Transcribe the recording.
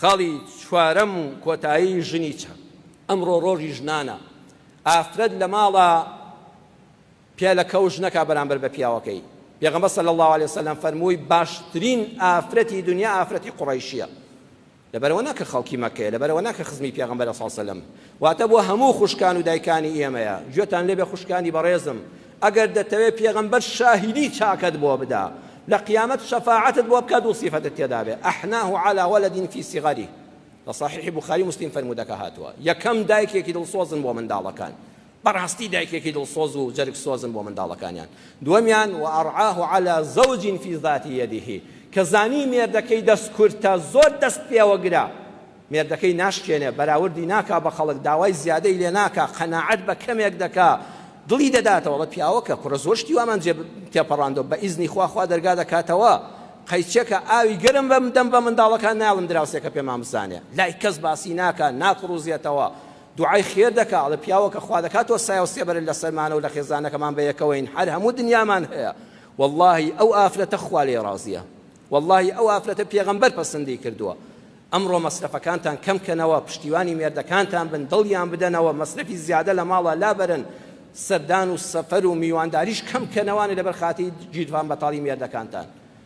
خەڵی چوارەم و کۆتایی ژنی چە ئەمڕۆ ڕۆژی ژنانە ئافرەت لە ماڵە پیا لە کەوژ نەکا بەرامبەر بە پیاوەکەی پێغەمبەر صلی الله عليه وسلم فەرمووی باشترین ئافرەتی دنیا ئافرەتی قوڕەیشیە لەبەرەوە ناکە خەڵکی مەکەیە لەبەرەوە ناکە خزمی پێغەمبەر صلی الله عليه وسلم واتە بۆ هەموو خوشکان و دایکانی ئێمەیە گوێتان لێبێ خوشکانی بەڕێزم ئەگەر دەتەوێت پێغەمبەر شاهیدی چاکت بۆ بدا لە قیامەت شەفاعەتت بۆ بکات و سیفەتت تێدا بێ ئەحناه على ولد في صغره لە صحیح بوخاری مسلم فەرموودەکە هاتووە یەکەم دایکێکی دڵسۆزن بۆ منداڵەکان بەڕاستی دایکێکی دڵسۆز و جەرگ سۆزن بۆ منداڵەکانیان دووەمیان وأرعاه على زوج في ذات يده کە زانی مێردەکەی دەستکورتە زۆر دەست پێوەگرە مێردەکەی ناشکێنێ بەراوردی ناکا بە خەڵک داوای زیادەی لێ ناکا قەناعەت بە کەمێک دەکا دڵی دەداتەوە بە پیاوەکە کوڕە زۆر شتی وامان تێپەڕاندەوە بە ئیزنی خوا دەرگا دەکاتەوە قەیچێکە ئاوی گەرم بەم بە منداڵەکان ناڵم دراوسێکە پێمان بزانێ لای کەس باسی ناکە ناکڕوزێتەوە دوعای خێر دەکا ئەڵێ پیاوەکە خوا دەکاتەوە سایە و سێبەر لە سەرمانە و لە خێزانەکەمان بە یەکەوەین هەر هەموو دنیامان هەیە واللهی ئەو ئافرەتە خوا لێ ڕازیە واللهی ئەو ئافرەتە پێغەمبەر پەسەندی کردووە ئەمڕۆ مەسرەفەکانتان کەمکەنەوە پشتیوانی مێردەکانتان بن دڵیان بدەنەوە مەسرەفی زیادە لە ماڵە لابەرن سەردان و سەفەر و میوانداریش کەمکەنەوانە لەبەر خاتی جیدوان بەتاڵی مێردەکانتان